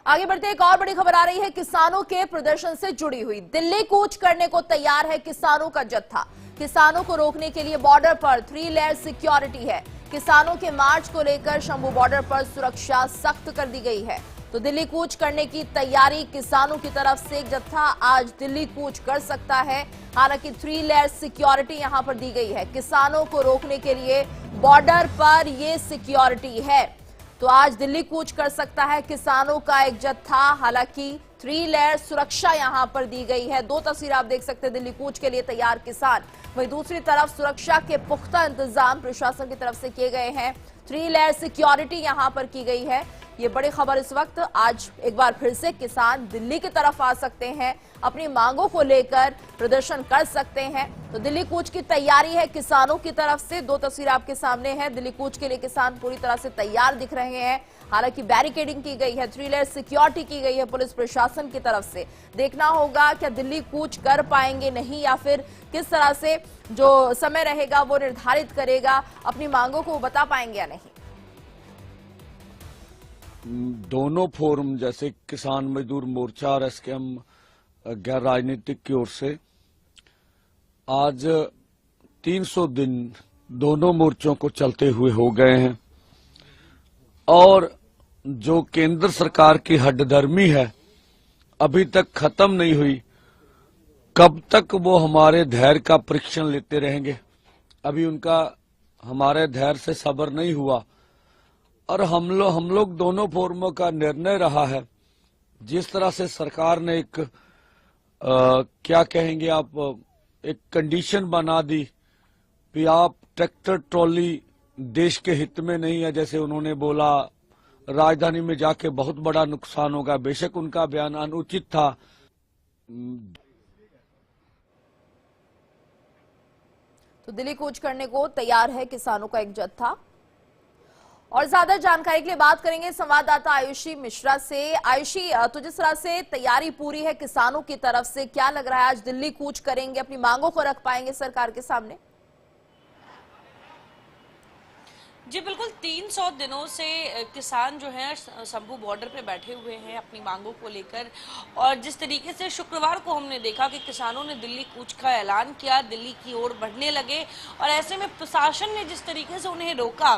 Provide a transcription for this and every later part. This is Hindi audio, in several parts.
आगे बढ़ते एक और बड़ी खबर आ रही है किसानों के प्रदर्शन से जुड़ी हुई। दिल्ली कूच करने को तैयार है किसानों का जत्था। किसानों को रोकने के लिए बॉर्डर पर 3 लेयर सिक्योरिटी है। किसानों के मार्च को लेकर शंभू बॉर्डर पर सुरक्षा सख्त कर दी गई है। तो दिल्ली कूच करने की तैयारी किसानों की तरफ से एक जत्था आज दिल्ली कूच कर सकता है। हालांकि 3 लेयर सिक्योरिटी यहां पर दी गई है। किसानों को रोकने के लिए बॉर्डर पर यह सिक्योरिटी है। तो आज दिल्ली कूच कर सकता है किसानों का एक जत्था। हालांकि 3 लेयर सुरक्षा यहां पर दी गई है। 2 तस्वीर आप देख सकते हैं, दिल्ली कूच के लिए तैयार किसान, वहीं दूसरी तरफ सुरक्षा के पुख्ता इंतजाम प्रशासन की तरफ से किए गए हैं। 3 लेयर सिक्योरिटी यहां पर की गई है। ये बड़ी खबर इस वक्त। आज एक बार फिर से किसान दिल्ली की तरफ आ सकते हैं, अपनी मांगों को लेकर प्रदर्शन कर सकते हैं। तो दिल्ली कूच की तैयारी है किसानों की तरफ से। 2 तस्वीर आपके सामने हैं। दिल्ली कूच के लिए किसान पूरी तरह से तैयार दिख रहे हैं। हालांकि बैरिकेडिंग की गई है, 3 लेयर सिक्योरिटी की गई है पुलिस प्रशासन की तरफ से। देखना होगा क्या दिल्ली कूच कर पाएंगे नहीं, या फिर किस तरह से जो समय रहेगा वो निर्धारित करेगा, अपनी मांगों को बता पाएंगे या नहीं। दोनों फोरम जैसे किसान मजदूर मोर्चा और एसकेएम गैर राजनीतिक की ओर से आज 300 दिन दोनों मोर्चों को चलते हुए हो गए हैं। और जो केंद्र सरकार की हड्डधर्मी है अभी तक खत्म नहीं हुई। कब तक वो हमारे धैर्य का परीक्षण लेते रहेंगे, अभी उनका हमारे धैर्य से सब्र नहीं हुआ। और हम लोग दोनों फोरमों का निर्णय रहा है, जिस तरह से सरकार ने एक क्या कहेंगे आप, एक कंडीशन बना दी कि आप ट्रैक्टर ट्रॉली देश के हित में नहीं है। जैसे उन्होंने बोला राजधानी में जाके बहुत बड़ा नुकसान होगा। बेशक उनका बयान अनुचित था। तो दिल्ली कूच करने को तैयार है किसानों का एक जत्था। और ज्यादा जानकारी के लिए बात करेंगे संवाददाता आयुषी मिश्रा से। आयुषी, तो जिस तरह से तैयारी पूरी है किसानों की तरफ से, क्या लग रहा है आज दिल्ली कूच करेंगे, अपनी मांगों को रख पाएंगे सरकार के सामने? जी बिल्कुल, 300 दिनों से किसान जो हैं शंभू बॉर्डर पे बैठे हुए हैं अपनी मांगों को लेकर। और जिस तरीके से शुक्रवार को हमने देखा कि किसानों ने दिल्ली कूच का ऐलान किया, दिल्ली की ओर बढ़ने लगे, और ऐसे में प्रशासन ने जिस तरीके से उन्हें रोका,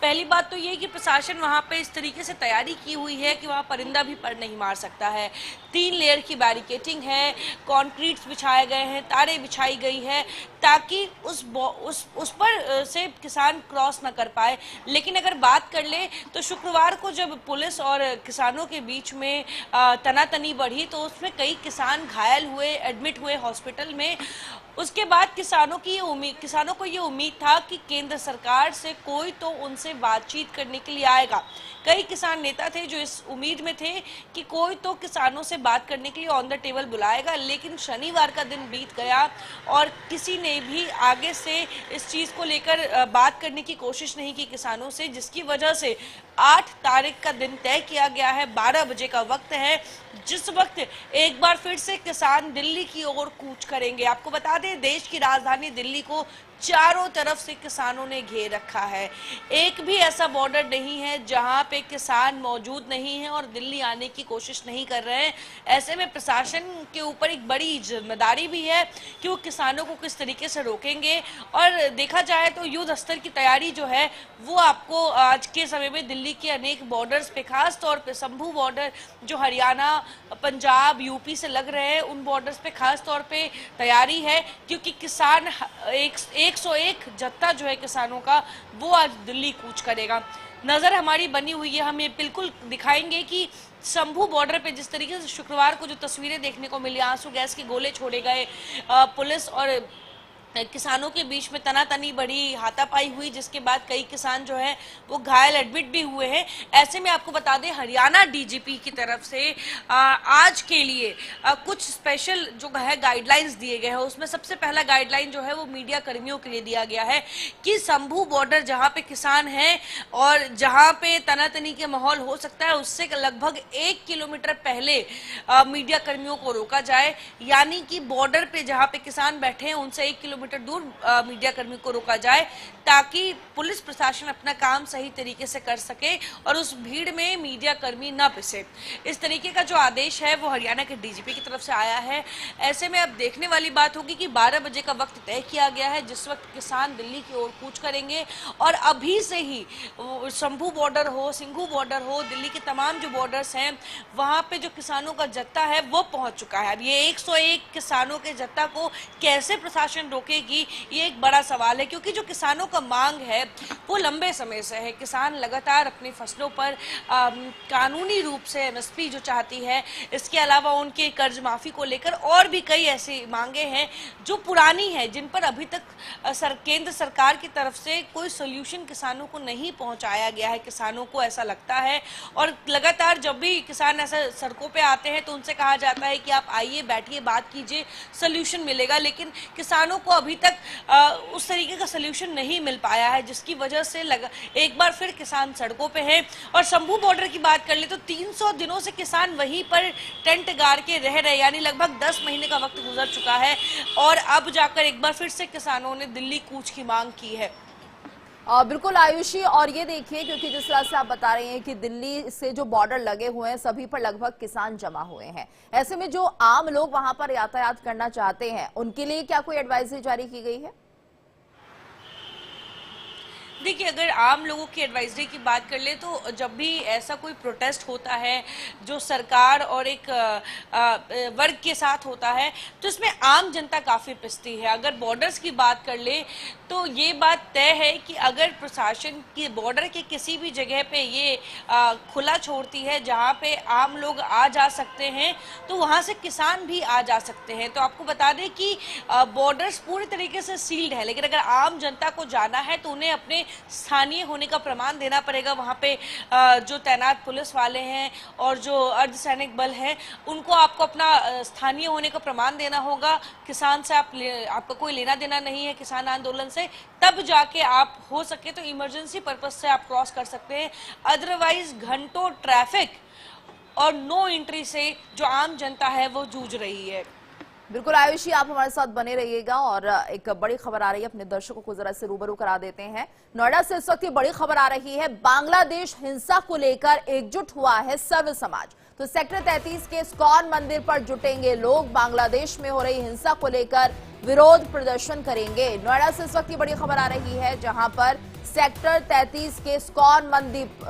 पहली बात तो ये कि प्रशासन वहां पे इस तरीके से तैयारी की हुई है कि वहां परिंदा भी पर नहीं मार सकता है। 3 लेयर की बैरिकेटिंग है, कॉन्क्रीट्स बिछाए गए हैं, तारें बिछाई गई है, ताकि उस पर से किसान क्रॉस न कर पाए। लेकिन अगर बात कर ले तो शुक्रवार को जब पुलिस और किसानों के बीच में तनातनी बढ़ी तो उसमें कई किसान घायल हुए, एडमिट हुए हॉस्पिटल में। उसके बाद किसानों को ये उम्मीद था कि केंद्र सरकार से कोई तो उनसे बातचीत करने के लिए आएगा। कई किसान नेता थे जो इस उम्मीद में थे कि कोई तो किसानों से बात करने के लिए ऑन द टेबल बुलाएगा। लेकिन शनिवार का दिन बीत गया और किसी ने भी आगे से इस चीज़ को लेकर बात करने की कोशिश नहीं की किसानों से, जिसकी वजह से 8 तारीख का दिन तय किया गया है। 12 बजे का वक्त है, जिस वक्त एक बार फिर से किसान दिल्ली की ओर कूच करेंगे। आपको बता दें, देश की राजधानी दिल्ली को चारों तरफ से किसानों ने घेर रखा है। एक भी ऐसा बॉर्डर नहीं है जहां पे किसान मौजूद नहीं है और दिल्ली आने की कोशिश नहीं कर रहे हैं। ऐसे में प्रशासन के ऊपर एक बड़ी जिम्मेदारी भी है कि वो किसानों को किस तरीके से रोकेंगे। और देखा जाए तो युद्ध स्तर की तैयारी जो है वो आपको आज के समय में दिल्ली के अनेक बॉर्डर्स पे, खास तौर पे शंभू बॉर्डर जो हरियाणा, पंजाब, यूपी से लग रहे हैं, उन बॉर्डर्स पे खास तौर पे तैयारी है। क्योंकि किसान 101 जत्था जो है किसानों का वो आज दिल्ली कूच करेगा। नजर हमारी बनी हुई है, हम ये बिल्कुल दिखाएंगे कि शंभू बॉर्डर पे जिस तरीके से शुक्रवार को जो तस्वीरें देखने को मिली, आंसू गैस के गोले छोड़े गए, पुलिस और किसानों के बीच में तनातनी बढ़ी, हाथापाई हुई, जिसके बाद कई किसान जो है वो घायल, एडमिट भी हुए हैं। ऐसे में आपको बता दें, हरियाणा डीजीपी की तरफ से आज के लिए कुछ स्पेशल जो है गाइडलाइंस दिए गए हैं। उसमें सबसे पहला गाइडलाइन जो है वो मीडिया कर्मियों के लिए दिया गया है कि शंभू बॉर्डर जहां पे किसान हैं और जहां पे तनातनी के माहौल हो सकता है, उससे लगभग 1 किलोमीटर पहले मीडिया कर्मियों को रोका जाए। यानी कि बॉर्डर पे जहां पे किसान बैठे हैं उनसे 1 किलोमीटर किलोमीटर दूर मीडिया कर्मी को रोका जाए, ताकि पुलिस प्रशासन अपना काम सही तरीके से कर सके और उस भीड़ में मीडिया कर्मी न पिसे। इस तरीके का जो आदेश है वो हरियाणा के डीजीपी की तरफ से आया है। ऐसे में अब देखने वाली बात होगी कि 12 बजे का वक्त तय किया गया है, जिस वक्त किसान दिल्ली की ओर कूच करेंगे और अभी से ही शंभू बॉर्डर हो, सिंघू बॉर्डर हो, दिल्ली के तमाम जो बॉर्डर्स हैं वहां पे जो किसानों का जत्था है वो पहुंच चुका है। अब ये 101 किसानों के जत्था को कैसे प्रशासन रोकेगी, ये एक बड़ा सवाल है, क्योंकि जो किसानों का मांग है वो लंबे समय से है। किसान लगातार अपनी फसलों पर कानूनी रूप से एमएसपी जो चाहती है, इसके अलावा उनके कर्ज माफी को लेकर और भी कई ऐसी मांगे हैं जो पुरानी है, जिन पर अभी तक केंद्र सरकार की तरफ से कोई सोल्यूशन किसानों को नहीं पहुंचाया गया है। किसानों को ऐसा लगता है और लगातार जब भी किसान ऐसा सड़कों पे आते हैं तो उनसे कहा जाता है कि आप आइए, बैठिए, बात कीजिए, सोल्यूशन मिलेगा, लेकिन किसानों को अभी तक उस तरीके का सोल्यूशन नहीं मिल पाया है, जिसकी वजह से एक बार फिर किसान सड़कों पे हैं। और शंभू बॉर्डर की बात कर ले तो 300 दिनों से किसान वहीं पर टेंट गाड़ के रह रहे, यानी लगभग 10 महीने का वक्त गुजर चुका है और अब जाकर एक बार फिर से किसानों ने दिल्ली कूच की मांग की है। बिल्कुल आयुषी, और ये देखिए क्योंकि जिस तरह से आप बता रहे हैं कि दिल्ली से जो बॉर्डर लगे हुए हैं सभी पर लगभग किसान जमा हुए हैं, ऐसे में जो आम लोग वहां पर यातायात करना चाहते हैं उनके लिए क्या कोई एडवाइजरी जारी की गई है? देखिए, अगर आम लोगों की एडवाइजरी की बात कर ले तो जब भी ऐसा कोई प्रोटेस्ट होता है जो सरकार और एक वर्ग के साथ होता है तो इसमें आम जनता काफ़ी पिसती है। अगर बॉर्डर्स की बात कर ले तो ये बात तय है कि अगर प्रशासन की बॉर्डर के किसी भी जगह पे ये खुला छोड़ती है जहाँ पे आम लोग आ जा सकते हैं तो वहाँ से किसान भी आ जा सकते हैं। तो आपको बता दें कि बॉर्डर्स पूरी तरीके से सील्ड है, लेकिन अगर आम जनता को जाना है तो उन्हें अपने स्थानीय होने का प्रमाण देना पड़ेगा। वहाँ पे जो तैनात पुलिस वाले हैं और जो अर्धसैनिक बल हैं उनको आपको अपना स्थानीय होने का प्रमाण देना होगा। किसान से आपका कोई लेना देना नहीं है किसान आंदोलन से, तब जाके आप हो सके तो इमरजेंसी पर्पस से आप क्रॉस कर सकते हैं। अदरवाइज घंटों ट्रैफिक और नो एंट्री से जो आम जनता है वो जूझ रही है। बिल्कुल आयुषी, आप हमारे साथ बने रहिएगा और एक बड़ी खबर आ रही है, अपने दर्शकों को जरा से रूबरू करा देते हैं। नोएडा से इस वक्त ये बड़ी खबर आ रही है, बांग्लादेश हिंसा को लेकर एकजुट हुआ है सर्व समाज। तो सेक्टर 33 के इस्कॉन मंदिर पर जुटेंगे लोग, बांग्लादेश में हो रही हिंसा को लेकर विरोध प्रदर्शन करेंगे। नोएडा से इस वक्त ये बड़ी खबर आ रही है जहां पर सेक्टर 33 के इस्कॉन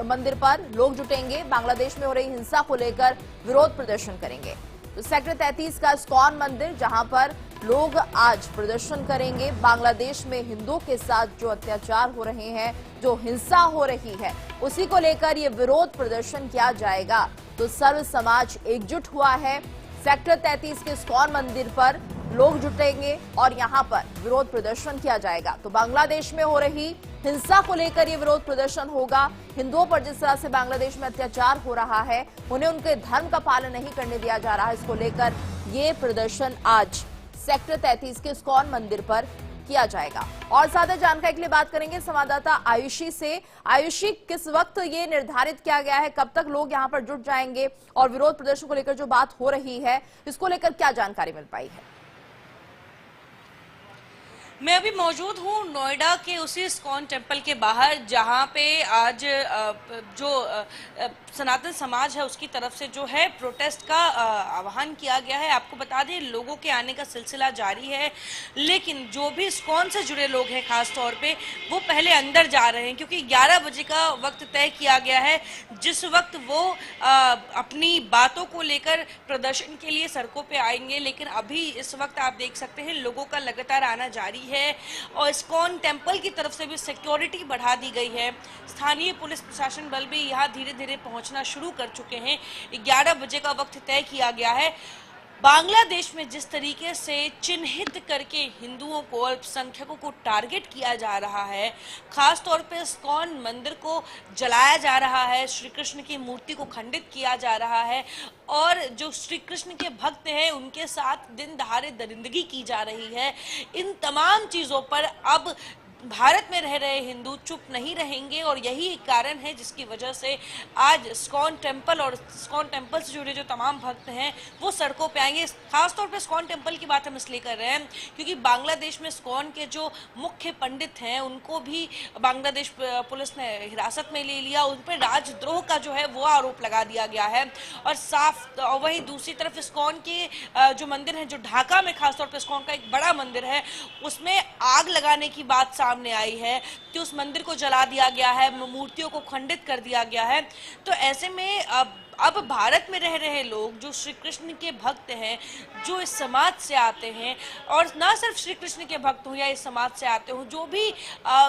मंदिर पर लोग जुटेंगे, बांग्लादेश में हो रही हिंसा को लेकर विरोध प्रदर्शन करेंगे। तो सेक्टर 33 का इस्कॉन मंदिर जहां पर लोग आज प्रदर्शन करेंगे, बांग्लादेश में हिंदुओं के साथ जो अत्याचार हो रहे हैं, जो हिंसा हो रही है, उसी को लेकर ये विरोध प्रदर्शन किया जाएगा। तो सर्व समाज एकजुट हुआ है, सेक्टर 33 के इस्कॉन मंदिर पर लोग जुटेंगे और यहां पर विरोध प्रदर्शन किया जाएगा। तो बांग्लादेश में हो रही हिंसा को लेकर ये विरोध प्रदर्शन होगा। हिंदुओं पर जिस तरह से बांग्लादेश में अत्याचार हो रहा है, उन्हें उनके धर्म का पालन नहीं करने दिया जा रहा है, इसको लेकर ये प्रदर्शन आज सेक्टर 33 के इस्कॉन मंदिर पर किया जाएगा। और ज्यादा जानकारी के लिए बात करेंगे संवाददाता आयुषी से। आयुषी, किस वक्त ये निर्धारित किया गया है, कब तक लोग यहाँ पर जुट जाएंगे और विरोध प्रदर्शन को लेकर जो बात हो रही है इसको लेकर क्या जानकारी मिल पाई है? मैं अभी मौजूद हूँ नोएडा के उसी इस्कॉन टेम्पल के बाहर, जहाँ पे आज जो सनातन समाज है उसकी तरफ से जो है प्रोटेस्ट का आह्वान किया गया है। आपको बता दें लोगों के आने का सिलसिला जारी है, लेकिन जो भी इस्कॉन से जुड़े लोग हैं खास तौर पे वो पहले अंदर जा रहे हैं, क्योंकि 11 बजे का वक्त तय किया गया है जिस वक्त वो अपनी बातों को लेकर प्रदर्शन के लिए सड़कों पे आएंगे। लेकिन अभी इस वक्त आप देख सकते हैं लोगों का लगातार आना जारी है और इस्कॉन टेम्पल की तरफ से भी सिक्योरिटी बढ़ा दी गई है। स्थानीय पुलिस प्रशासन बल भी यहाँ धीरे धीरे पहुंचना शुरू कर चुके हैं। 11 बजे का वक्त तय किया गया है। बांग्लादेश में जिस तरीके से चिन्हित करके हिंदुओं को, अल्पसंख्यकों को टारगेट किया जा रहा है, खास तौर पे इस्कॉन मंदिर को जलाया जा रहा है, श्री कृष्ण की मूर्ति को खंडित किया जा रहा है और जो श्री कृष्ण के भक्त हैं उनके साथ दिन दहाड़े दरिंदगी की जा रही है, इन तमाम चीज़ों पर अब भारत में रह रहे हिंदू चुप नहीं रहेंगे और यही एक कारण है जिसकी वजह से आज इस्कॉन टेम्पल और इस्कॉन टेम्पल से जुड़े जो तमाम भक्त हैं वो सड़कों पे आएंगे। खासतौर पे इस्कॉन टेम्पल की बात हम इसलिए कर रहे हैं क्योंकि बांग्लादेश में इस्कॉन के जो मुख्य पंडित हैं उनको भी बांग्लादेश पुलिस ने हिरासत में ले लिया, उन पर राजद्रोह का जो है वो आरोप लगा दिया गया है। और साफ वहीं दूसरी तरफ इस्कॉन के जो मंदिर है, जो ढाका में खासतौर पर इस्कॉन का एक बड़ा मंदिर है, उसमें आग लगाने की बात सामने आई है कि उस मंदिर को जला दिया गया है, मूर्तियों को खंडित कर दिया गया है। तो ऐसे में अब भारत में रह रहे लोग जो श्री कृष्ण के भक्त हैं, जो इस समाज से आते हैं, और ना सिर्फ श्री कृष्ण के भक्त हों या इस समाज से आते हों, जो भी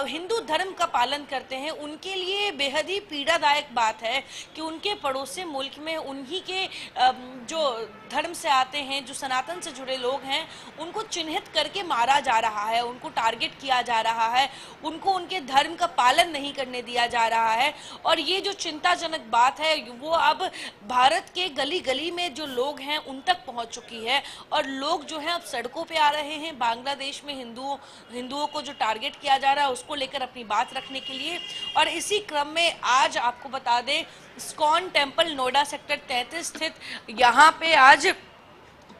हिंदू धर्म का पालन करते हैं, उनके लिए बेहद ही पीड़ादायक बात है कि उनके पड़ोसी मुल्क में उन्हीं के जो धर्म से आते हैं, जो सनातन से जुड़े लोग हैं, उनको चिन्हित करके मारा जा रहा है, उनको टारगेट किया जा रहा है, उनको उनके धर्म का पालन नहीं करने दिया जा रहा है। और ये जो चिंताजनक बात है वो अब भारत के गली गली में जो लोग हैं उन तक पहुंच चुकी है और लोग जो हैं अब सड़कों पे आ रहे हैं बांग्लादेश में हिंदुओं को जो टारगेट किया जा रहा है उसको लेकर अपनी बात रखने के लिए। और इसी क्रम में आज आपको बता दें, इस्कॉन टेम्पल नोएडा सेक्टर 33 स्थित यहाँ पे आज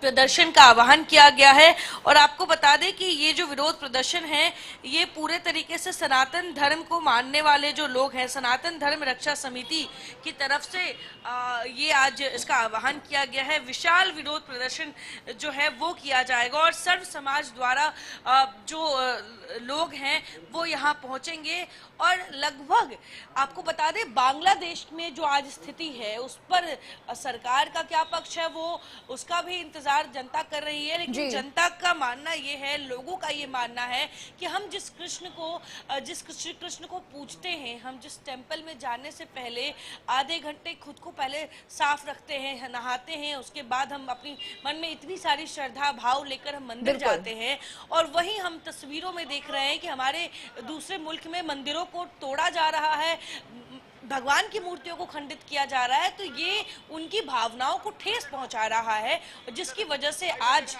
प्रदर्शन का आह्वान किया गया है। और आपको बता दें कि ये जो विरोध प्रदर्शन है ये पूरे तरीके से सनातन धर्म को मानने वाले जो लोग हैं, सनातन धर्म रक्षा समिति की तरफ से ये आज इसका आह्वान किया गया है। विशाल विरोध प्रदर्शन जो है वो किया जाएगा और सर्व समाज द्वारा जो लोग हैं वो यहाँ पहुंचेंगे। और लगभग आपको बता दें बांग्लादेश में जो आज स्थिति है उस पर सरकार का क्या पक्ष है वो उसका भी इंतजार जनता कर रही है, लेकिन जनता का मानना ये है, लोगों का ये मानना है कि हम जिस श्री कृष्ण को पूजते हैं, हम जिस टेम्पल में जाने से पहले आधे घंटे खुद को पहले साफ रखते हैं, नहाते हैं, उसके बाद हम अपनी मन में इतनी सारी श्रद्धा भाव लेकर हम मंदिर जाते हैं, और वहीं हम तस्वीरों में देख रहे हैं कि हमारे दूसरे मुल्क में मंदिरों को तोड़ा जा रहा है, भगवान की मूर्तियों को खंडित किया जा रहा है। तो ये उनकी भावनाओं को ठेस पहुंचा रहा है जिसकी वजह से आज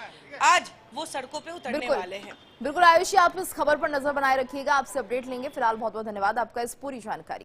वो सड़कों पे उतरने वाले हैं। बिल्कुल आयुषी, आप इस खबर पर नजर बनाए रखिएगा, आपसे अपडेट लेंगे। फिलहाल बहुत बहुत धन्यवाद आपका इस पूरी जानकारी।